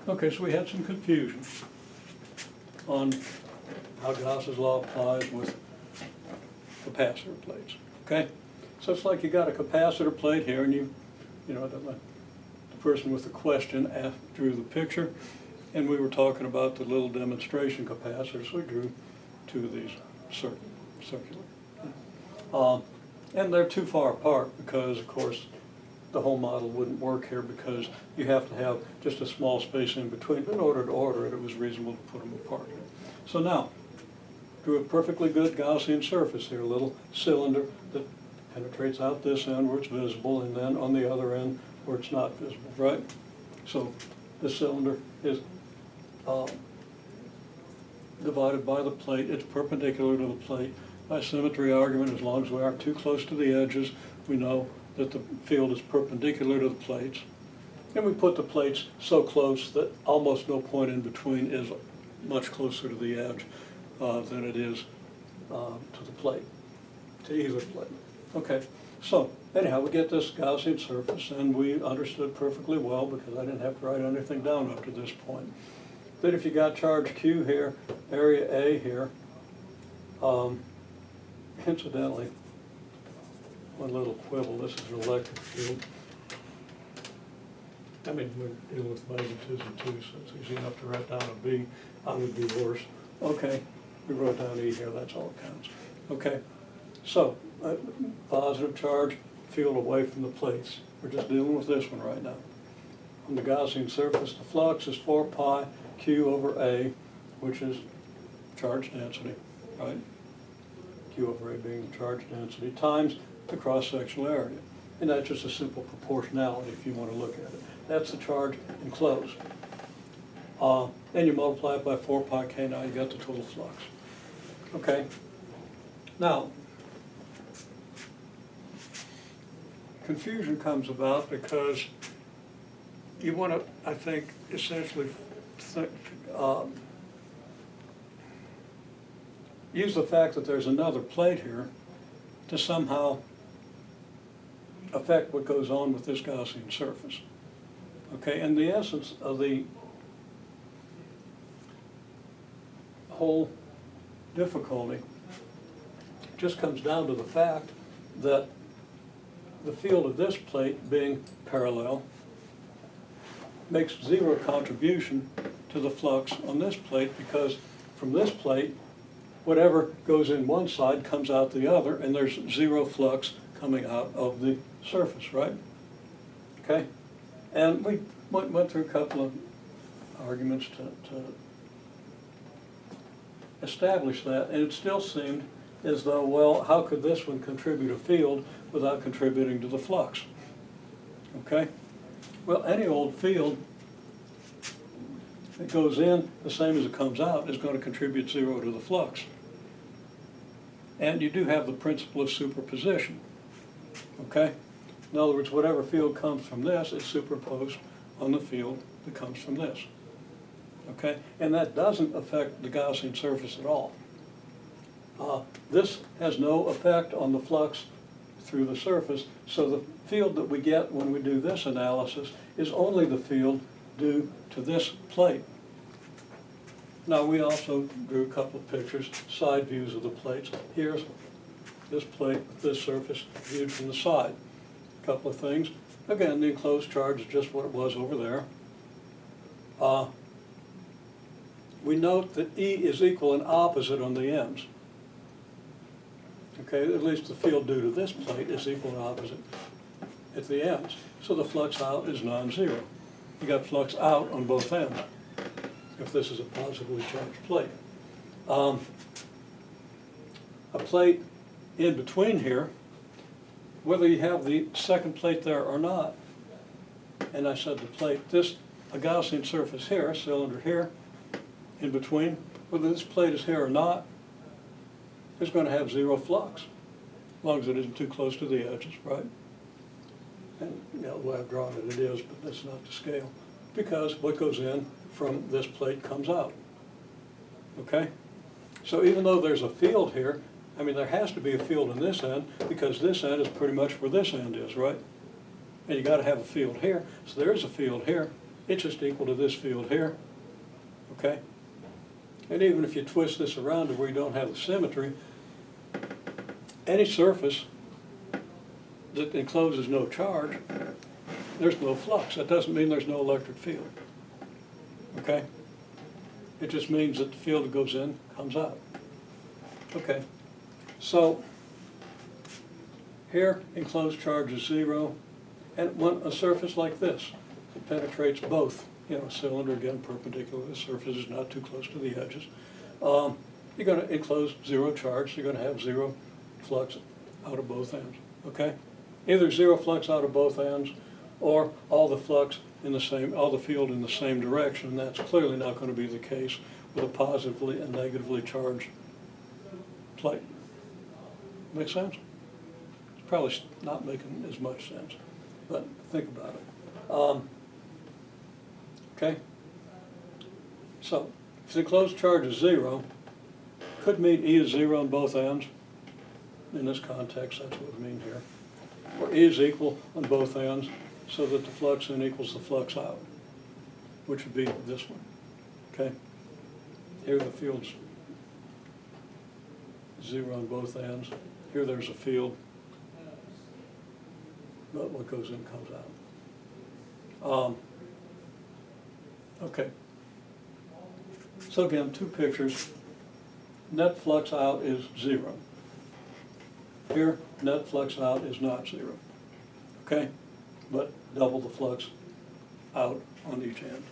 Okay, so we had some confusion on how Gauss's law applies with capacitor plates, okay? So it's like you got a capacitor plate here, and you know, the person with the question drew the picture, and we were talking about the little demonstration capacitors. We drew two of these circular. And they're too far apart because, of course, the whole model wouldn't work here because you have to have just a small space in between. But in order to order it, it was reasonable to put them apart. So now, drew a perfectly good Gaussian surface here, a little cylinder that penetrates out this end where it's visible, and then on the other end where it's not visible, right? So this cylinder is divided by the plate. It's perpendicular to the plate. By symmetry argument, as long as we aren't too close to the edges, we know that the field is perpendicular to the plates. And we put the plates so close that almost no point in between is much closer to the edge than it is to the plate, to either plate. Okay, so anyhow, we get this Gaussian surface, and we understood perfectly well, because I didn't have to write anything down up to this point, that if you got charge Q here, area A here, incidentally, one little quibble, this is an electric field. I mean, we're dealing with magnetism too, so it's easy enough to write down a B. I would be worse. Okay, we wrote down E here, that's all that counts. Okay, so positive charge, field away from the plates. We're just dealing with this one right now. On the Gaussian surface, the flux is 4 pi Q over A, which is charge density, right? Q over A being the charge density, times the cross-sectional area. And that's just a simple proportionality if you want to look at it. That's the charge enclosed. Then you multiply it by 4 pi K, now you got the total flux. Okay. Now, confusion comes about because you want to, I think, essentially use the fact that there's another plate here to somehow affect what goes on with this Gaussian surface. Okay, and the essence of the whole difficulty just comes down to the fact that the field of this plate being parallel makes zero contribution to the flux on this plate, because from this plate, whatever goes in one side comes out the other, and there's zero flux coming out of the surface, right? Okay? And we went through a couple of arguments to establish that, and it still seemed as though, well, how could this one contribute a field without contributing to the flux? Okay? Well, any old field that goes in the same as it comes out is going to contribute zero to the flux. And you do have the principle of superposition. Okay? In other words, whatever field comes from this is superposed on the field that comes from this. Okay? And that doesn't affect the Gaussian surface at all. This has no effect on the flux through the surface, so the field that we get when we do this analysis is only the field due to this plate. Now, we also drew a couple of pictures, side views of the plates. Here's this plate with this surface viewed from the side. A couple of things. Again, the enclosed charge is just what it was over there. We note that E is equal and opposite on the ends. Okay, at least the field due to this plate is equal and opposite at the ends. So the flux out is non-zero. You got flux out on both ends if this is a positively charged plate. A plate in between here, whether you have the second plate there or not, and I said the plate, a Gaussian surface here, a cylinder here, in between, whether this plate is here or not, it's going to have zero flux, as long as it isn't too close to the edges, right? And the way I've drawn it, it is, but that's not to scale, because what goes in from this plate comes out. Okay? So even though there's a field here, I mean, there has to be a field in this end, because this end is pretty much where this end is, right? And you got to have a field here, so there is a field here, it's just equal to this field here, okay? And even if you twist this around to where you don't have the symmetry, any surface that encloses no charge, there's no flux. That doesn't mean there's no electric field, okay? It just means that the field that goes in comes out. Okay, so here enclosed charge is 0, and when a surface like this, it penetrates both, you know, a cylinder, again, perpendicular to the surface, is not too close to the edges. You're going to enclose 0 charge, so you're going to have 0 flux out of both ends, okay? Either 0 flux out of both ends, or all the flux in the same, all the field in the same direction, and that's clearly not going to be the case with a positively and negatively charged plate. Make sense? It's probably not making as much sense, but think about it. Okay? So, if the enclosed charge is 0, could mean E is 0 on both ends. In this context, that's what we mean here. Or E is equal on both ends, so that the flux in equals the flux out, which would be this one, okay? Here the field's 0 on both ends. Here there's a field, but what goes in comes out. Okay. So again, 2 pictures. Net flux out is 0. Here, net flux out is not 0, okay? But double the flux out on each end.